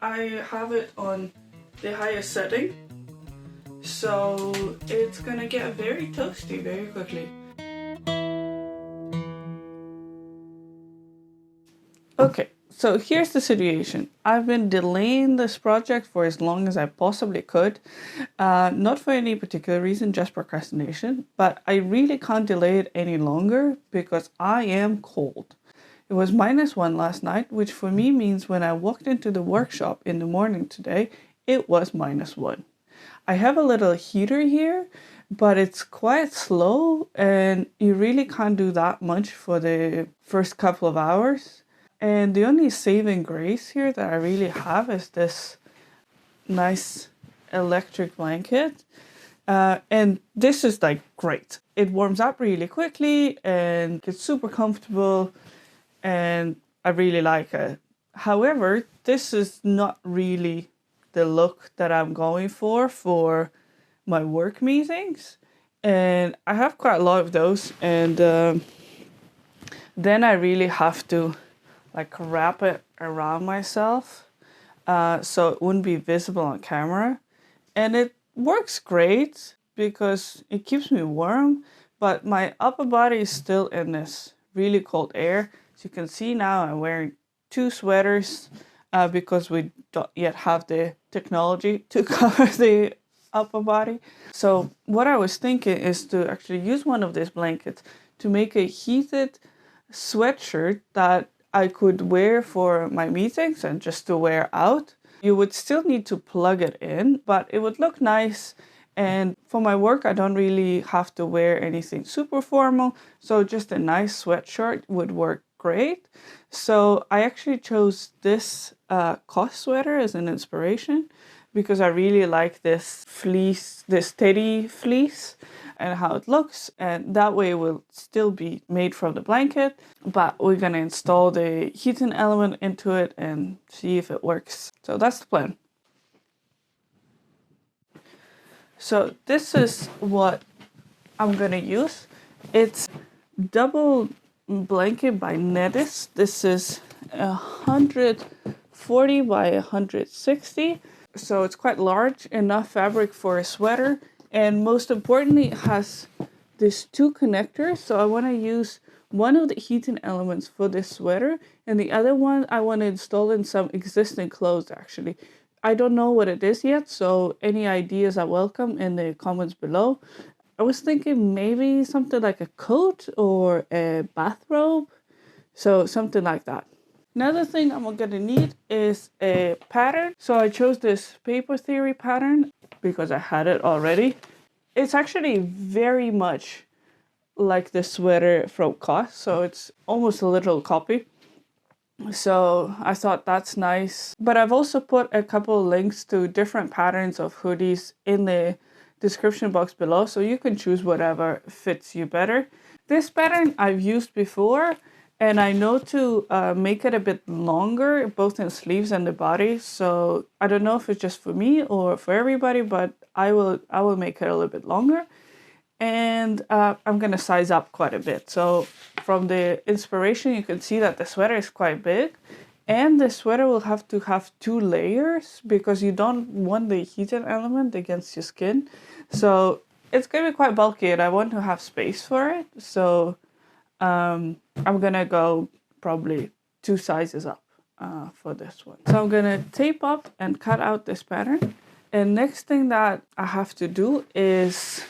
I have it on the highest setting, so it's gonna get very toasty very quickly. Okay, so here's the situation. I've been delaying this project for as long as I possibly could. Not for any particular reason, just procrastination, but I really can't delay it any longer because I am cold. It was -1 last night, which for me means when I walked into the workshop in the morning today, it was -1. I have a little heater here, but it's quite slow and you really can't do that much for the first couple of hours. And the only saving grace here that I really have is this nice electric blanket. And this is like great. It warms up really quickly and it's super comfortable and I really like it. However, this is not really the look that I'm going for my work meetings. And I have quite a lot of those. And then I really have to like wrap it around myself so it wouldn't be visible on camera. And it works great because it keeps me warm, but my upper body is still in this really cold air. So you can see now I'm wearing 2 sweaters because we don't yet have the technology to cover the upper body. So what I was thinking is to actually use one of these blankets to make a heated sweatshirt that I could wear for my meetings and just to wear out. You would still need to plug it in, but it would look nice. And for my work, I don't really have to wear anything super formal. So just a nice sweatshirt would work great. So I actually chose this COS sweater as an inspiration because I really like this fleece, this teddy fleece and how it looks. And that way it will still be made from the blanket, but we're gonna install the heating element into it and see if it works. So that's the plan. So this is what I'm gonna use. It's double blanket by Netis. This is 140 by 160. So it's quite large, enough fabric for a sweater. And most importantly, it has these 2 connectors. So I want to use one of the heating elements for this sweater and the other one I want to install in some existing clothes actually. I don't know what it is yet, so any ideas are welcome in the comments below. I was thinking maybe something like a coat or a bathrobe. So something like that. Another thing I'm gonna need is a pattern. So I chose this Paper Theory pattern because I had it already. It's actually very much like the sweater from COS, so it's almost a little copy. So I thought that's nice. But I've also put a couple of links to different patterns of hoodies in the description box below, so you can choose whatever fits you better. This pattern I've used before, and I know to make it a bit longer, both in sleeves and the body. So I don't know if it's just for me or for everybody, but I will make it a little bit longer. And I'm gonna size up quite a bit. So from the inspiration, you can see that the sweater is quite big. And the sweater will have to have 2 layers because you don't want the heated element against your skin. So it's gonna be quite bulky and I want to have space for it. So I'm gonna go probably 2 sizes up for this one. So I'm gonna tape up and cut out this pattern. And next thing that I have to do is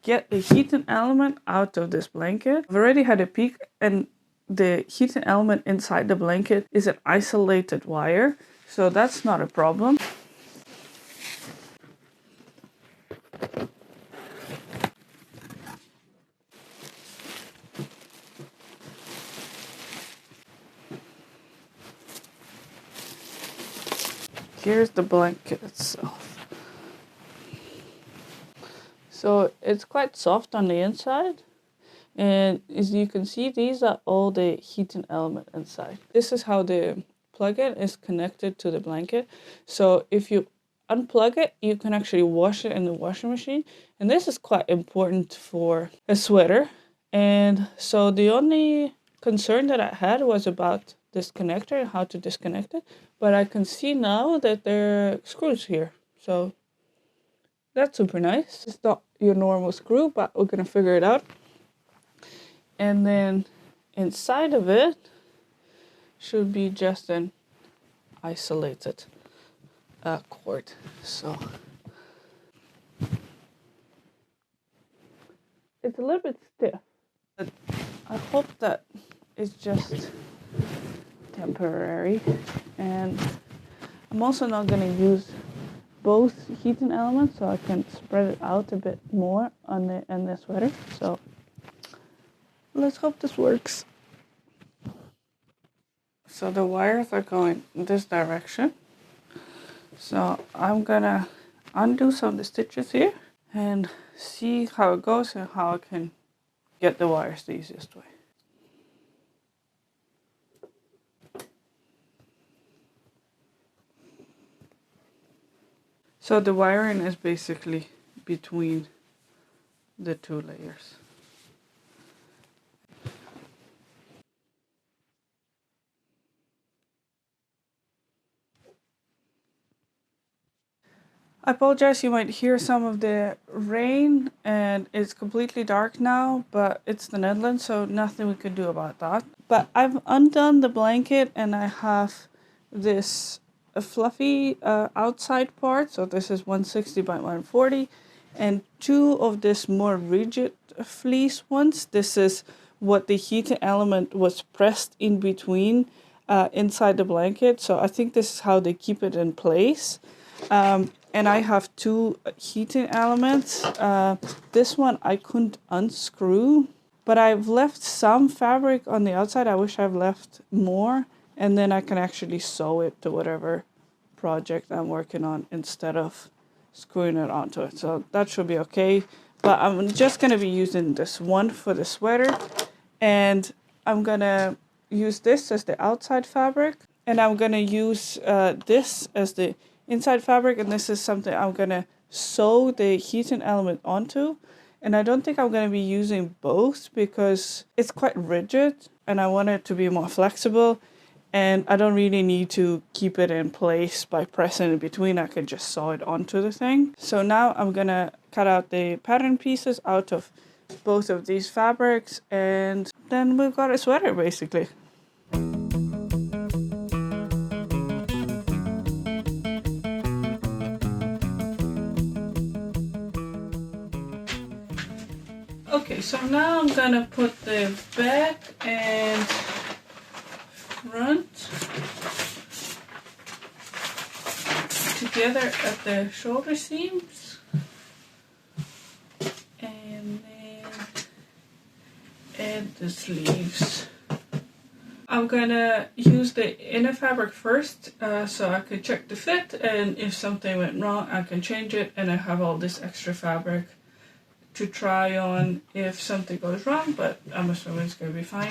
get the heating element out of this blanket. I've already had a peek and the heating element inside the blanket is an isolated wire. So that's not a problem. Here's the blanket itself. So it's quite soft on the inside. And as you can see, these are all the heating element inside. This is how the plug-in is connected to the blanket. So if you unplug it, you can actually wash it in the washing machine. And this is quite important for a sweater. And so the only concern that I had was about this connector and how to disconnect it, but I can see now that there are screws here. So that's super nice. It's not your normal screw, but we're gonna figure it out. And then inside of it should be just an isolated cord. So it's a little bit stiff, but I hope that it's just temporary. And I'm also not going to use both heating elements, so I can spread it out a bit more on the sweater. So let's hope this works. So the wires are going this direction. So I'm gonna undo some of the stitches here and see how it goes and how I can get the wires the easiest way. So the wiring is basically between the two layers. I apologize, you might hear some of the rain and it's completely dark now, but it's the Netherlands, so nothing we can do about that. But I've undone the blanket and I have this fluffy outside part, so this is 160 by 140, and two of this more rigid fleece ones. This is what the heating element was pressed in between inside the blanket, so I think this is how they keep it in place. And I have two heating elements. This one I couldn't unscrew, but I've left some fabric on the outside. I wish I've left more, and then I can actually sew it to whatever project I'm working on instead of screwing it onto it. So that should be okay. But I'm just going to be using this one for the sweater, and I'm going to use this as the outside fabric, and I'm going to use this as the inside fabric, and this is something I'm gonna sew the heating element onto. And I don't think I'm gonna be using both because it's quite rigid and I want it to be more flexible, and I don't really need to keep it in place by pressing in between. I can just sew it onto the thing. So now I'm gonna cut out the pattern pieces out of both of these fabrics, and then we've got a sweater basically. Okay, so now I'm gonna put the back and front together at the shoulder seams, and then add the sleeves. I'm gonna use the inner fabric first, so I could check the fit, and if something went wrong I can change it, and I have all this extra fabric to try on if something goes wrong, but I'm assuming it's going to be fine.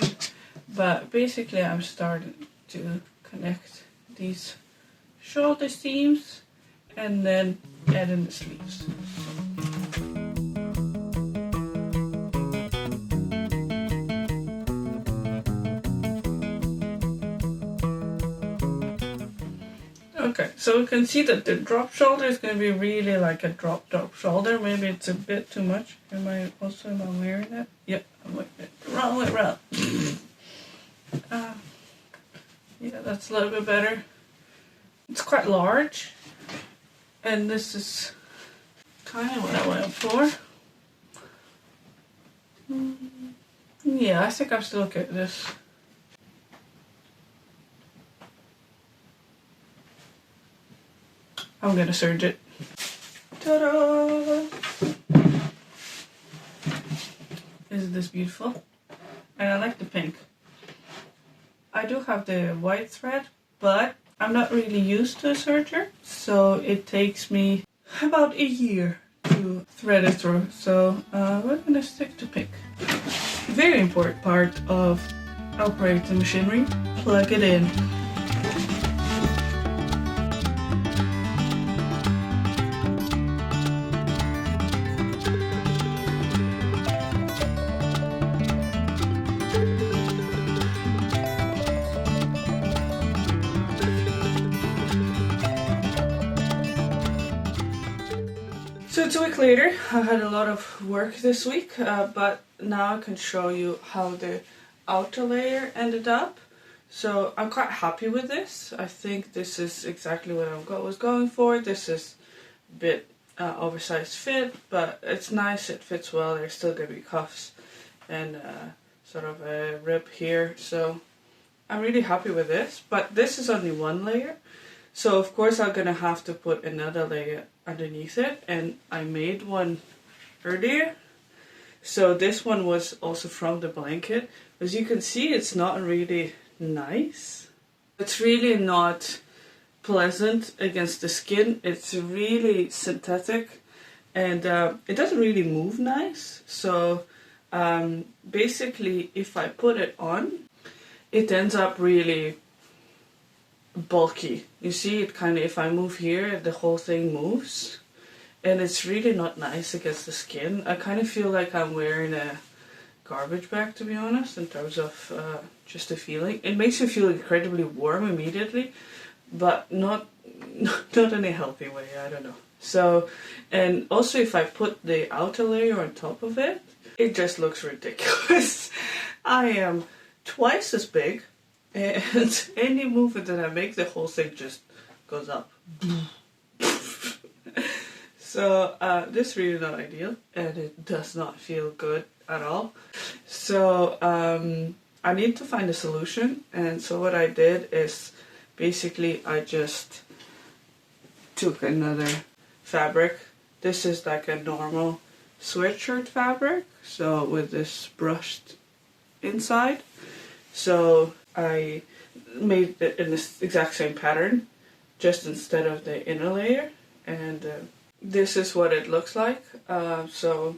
But basically I'm starting to connect these shoulder seams and then add in the sleeves. Okay, so we can see that the drop shoulder is going to be really like a drop shoulder. Maybe it's a bit too much. Am I wearing it? Yep, I'm wearing it the wrong way around. Yeah, that's a little bit better. It's quite large, and this is kind of what I went for. Yeah, I think I'm still okay with this. I'm gonna serge it. Ta-da! Isn't this beautiful? And I like the pink. I do have the white thread, but I'm not really used to a serger, so it takes me about a year to thread it through. So we're gonna stick to pink. Very important part of operating machinery. Plug it in. So it's a week later. I had a lot of work this week, but now I can show you how the outer layer ended up. So I'm quite happy with this. I think this is exactly what I was going for. This is a bit oversized fit, but it's nice, it fits well. There's still going to be cuffs and sort of a rib here. So I'm really happy with this, but this is only one layer. So of course I'm going to have to put another layer underneath it, and I made one earlier. So this one was also from the blanket. As you can see, it's not really nice. It's really not pleasant against the skin. It's really synthetic, and it doesn't really move nice. So basically if I put it on, it ends up really bulky. You see it kind of, if I move here, the whole thing moves, and it's really not nice against the skin. I kind of feel like I'm wearing a garbage bag, to be honest, in terms of just the feeling. It makes you feel incredibly warm immediately, but not in a healthy way, I don't know. So, and also if I put the outer layer on top of it, it just looks ridiculous. I am twice as big, and any movement that I make, the whole thing just goes up. So this is really not ideal, and it does not feel good at all. So I need to find a solution, and so what I did is basically I just took another fabric. This is like a normal sweatshirt fabric, so with this brushed inside. So I made it in this exact same pattern, just instead of the inner layer, and this is what it looks like. So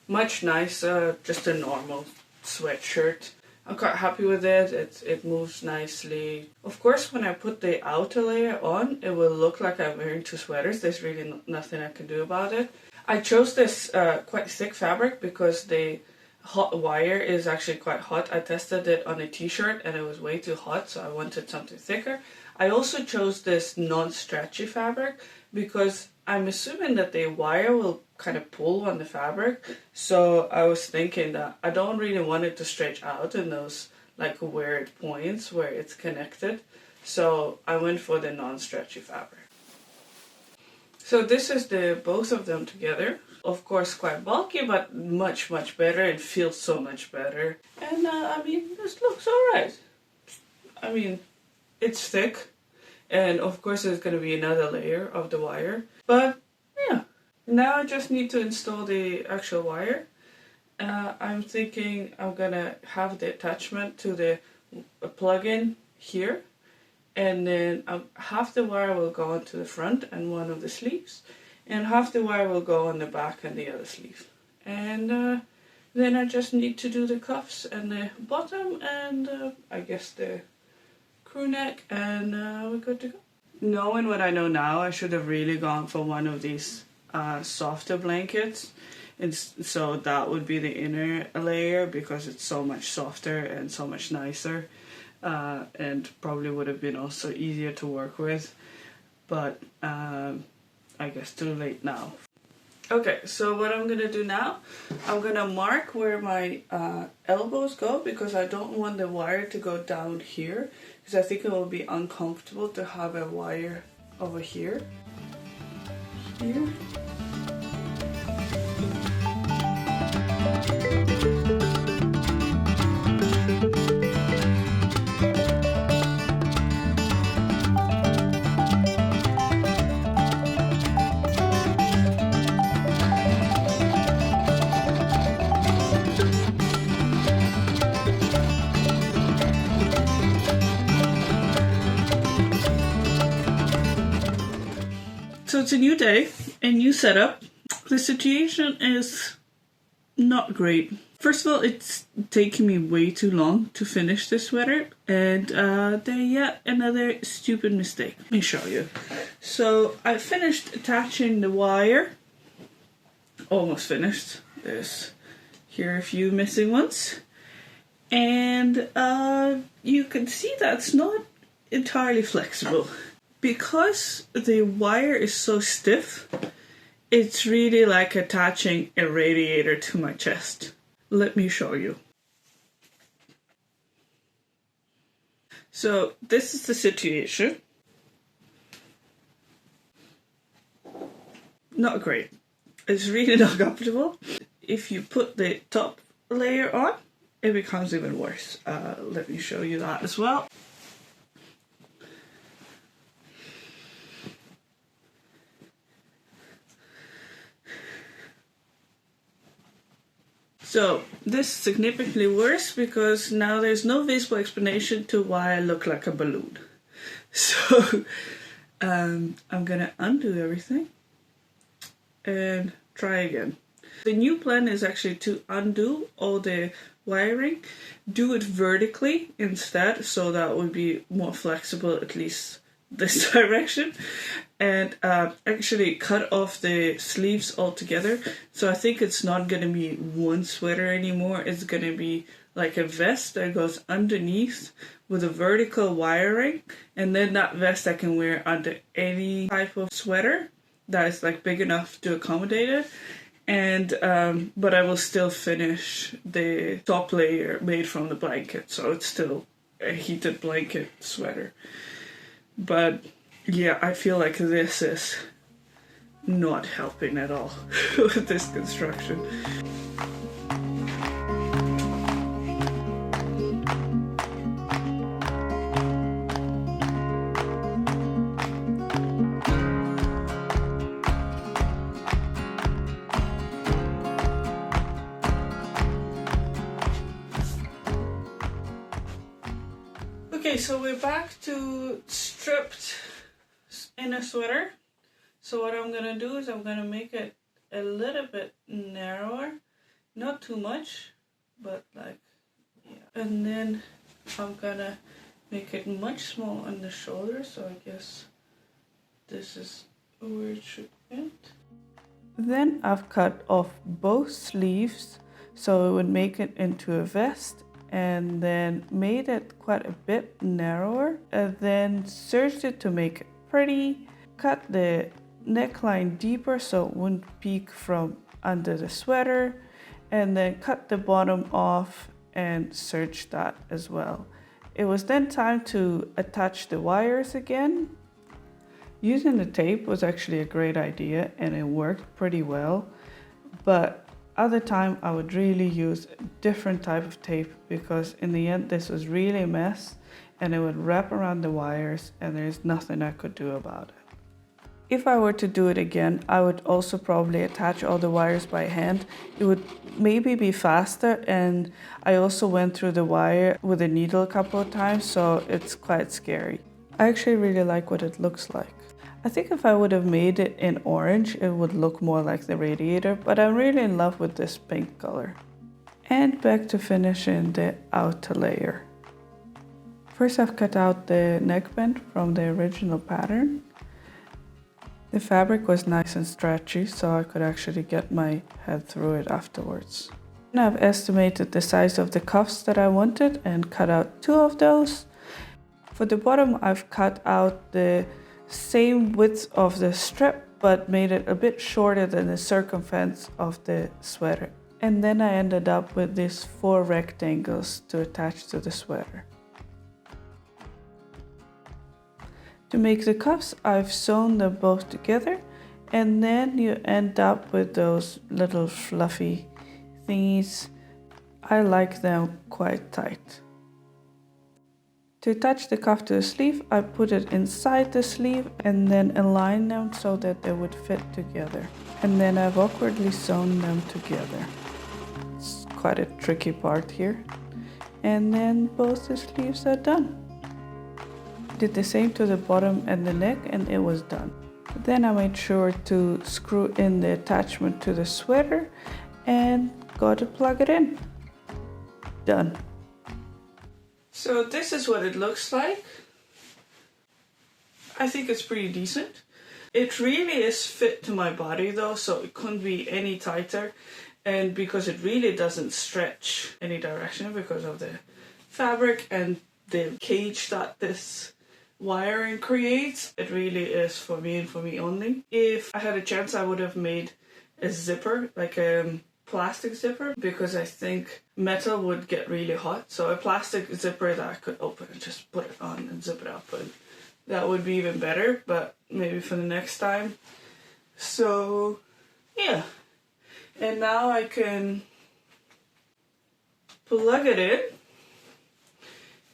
much nicer, just a normal sweatshirt. I'm quite happy with it. It moves nicely. Of course, when I put the outer layer on, it will look like I'm wearing two sweaters. There's really nothing I can do about it. I chose this quite thick fabric because the hot wire is actually quite hot. I tested it on a t-shirt and it was way too hot, so I wanted something thicker. I also chose this non-stretchy fabric because I'm assuming that the wire will kind of pull on the fabric. So I was thinking that I don't really want it to stretch out in those like weird points where it's connected. So I went for the non-stretchy fabric. So this is the both of them together. Of course quite bulky, but much better. It feels so much better. And I mean, this looks alright. I mean, it's thick. And of course there's going to be another layer of the wire. But yeah, now I just need to install the actual wire. I'm thinking I'm going to have the attachment to the plug-in here. And then half the wire will go onto the front and one of the sleeves. And half the wire will go on the back and the other sleeve. And then I just need to do the cuffs and the bottom and I guess the crew neck, and we're good to go. Knowing what I know now, I should have really gone for one of these softer blankets. So that would be the inner layer because it's so much softer and so much nicer. And probably would have been also easier to work with. But I guess too late now. Okay, so what I'm gonna do now, I'm gonna mark where my elbows go because I don't want the wire to go down here because I think it will be uncomfortable to have a wire over here. Here. So it's a new day, a new setup. The situation is not great. First of all, it's taking me way too long to finish this sweater, and then yet another stupid mistake. Let me show you. So I finished attaching the wire. Almost finished. There's here a few missing ones. And you can see that's not entirely flexible. Because the wire is so stiff, It's really like attaching a radiator to my chest. Let me show you. So this is the situation. Not great. It's really not comfortable. If you put the top layer on, it becomes even worse. Let me show you that as well. So this is significantly worse because now there's no visible explanation to why I look like a balloon. So I'm gonna undo everything and try again. The new plan is actually to undo all the wiring, do it vertically instead, so that would be more flexible, at least this direction, and actually cut off the sleeves altogether. So I think it's not going to be one sweater anymore. It's going to be like a vest that goes underneath with a vertical wiring, and then that vest I can wear under any type of sweater that is like big enough to accommodate it. And but I will still finish the top layer made from the blanket, so it's still a heated blanket sweater. But yeah, I feel like this is not helping at all with this construction. Okay, so we're back to stripped inner sweater. So what I'm gonna do is I'm gonna make it a little bit narrower, not too much, but like, yeah. And then I'm gonna make it much smaller on the shoulder, so I guess this is where it should end. Then I've cut off both sleeves so it would make it into a vest, and then made it quite a bit narrower, and then serged it to make it pretty, cut the neckline deeper so it wouldn't peek from under the sweater, and then cut the bottom off and serged that as well. It was then time to attach the wires again. Using the tape was actually a great idea and it worked pretty well, but other time I would really use a different type of tape, because in the end this was really a mess and it would wrap around the wires and there's nothing I could do about it. If I were to do it again, I would also probably attach all the wires by hand. It would maybe be faster, and I also went through the wire with a needle a couple of times, so it's quite scary. I actually really like what it looks like. I think if I would have made it in orange, it would look more like the radiator, but I'm really in love with this pink color. And back to finishing the outer layer. First I've cut out the neckband from the original pattern. The fabric was nice and stretchy, so I could actually get my head through it afterwards. And I've estimated the size of the cuffs that I wanted and cut out 2 of those. For the bottom I've cut out the same width of the strip, but made it a bit shorter than the circumference of the sweater. And then I ended up with these 4 rectangles to attach to the sweater. To make the cuffs, I've sewn them both together, and then you end up with those little fluffy thingies. I like them quite tight. To attach the cuff to the sleeve, I put it inside the sleeve and then align them so that they would fit together. And then I've awkwardly sewn them together. It's quite a tricky part here. And then both the sleeves are done. Did the same to the bottom and the neck, and it was done. Then I made sure to screw in the attachment to the sweater and got to plug it in. Done. So this is what it looks like. I think it's pretty decent. It really is fit to my body though, so it couldn't be any tighter. And because it really doesn't stretch any direction because of the fabric and the cage that this wiring creates. It really is for me and for me only. If I had a chance, I would have made a zipper, like a plastic zipper, because I think metal would get really hot. So a plastic zipper that I could open and just put it on and zip it up, and that would be even better, but maybe for the next time. So yeah, and now I can plug it in,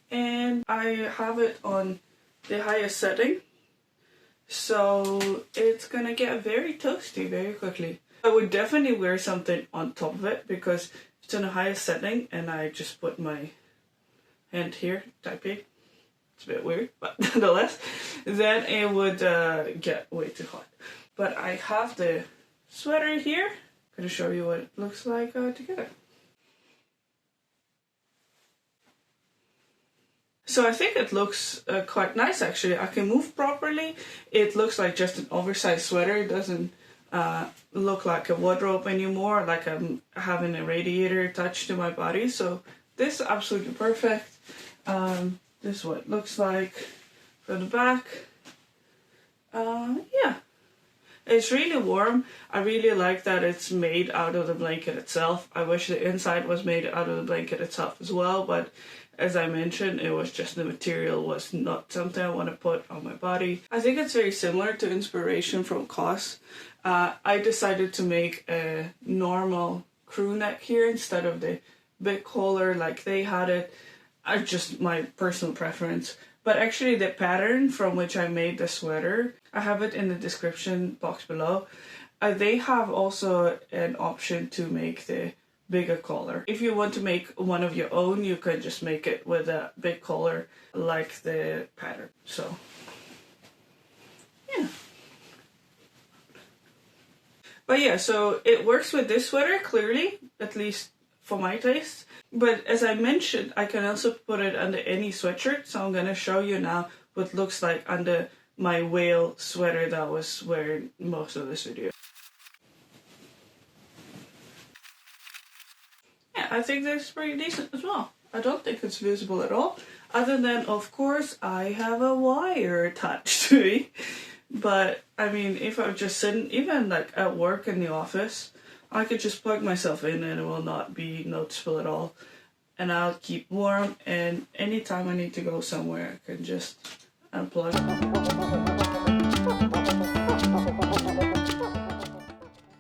and I have it on the highest setting, so it's gonna get very toasty very quickly. I would definitely wear something on top of it, because it's in the highest setting and I just put my hand here typing. It's a bit weird, but nonetheless, then it would get way too hot. But I have the sweater here. I'm gonna show you what it looks like together. So I think it looks quite nice actually. I can move properly. It looks like just an oversized sweater. It doesn't look like a wardrobe anymore, like I'm having a radiator attached to my body. So this is absolutely perfect. This is what it looks like from the back. Yeah, it's really warm. I really like that it's made out of the blanket itself. I wish the inside was made out of the blanket itself as well, but as I mentioned, it was just the material was not something I want to put on my body. I think it's very similar to inspiration from COS. I decided to make a normal crew neck here instead of the big collar like they had it. Just my personal preference. But actually the pattern from which I made the sweater, I have it in the description box below. They have also an option to make the bigger collar. If you want to make one of your own, you can just make it with a big collar like the pattern. So yeah. But yeah, so it works with this sweater clearly, at least for my taste. But as I mentioned, I can also put it under any sweatshirt. So I'm gonna show you now what it looks like under my whale sweater that I was wearing most of this video. Yeah, I think this is pretty decent as well. I don't think it's visible at all. Other than, of course, I have a wire attached to me. But, I mean, if I'm just sitting, even like at work in the office, I could just plug myself in and it will not be noticeable at all. And I'll keep warm, and anytime I need to go somewhere, I can just unplug.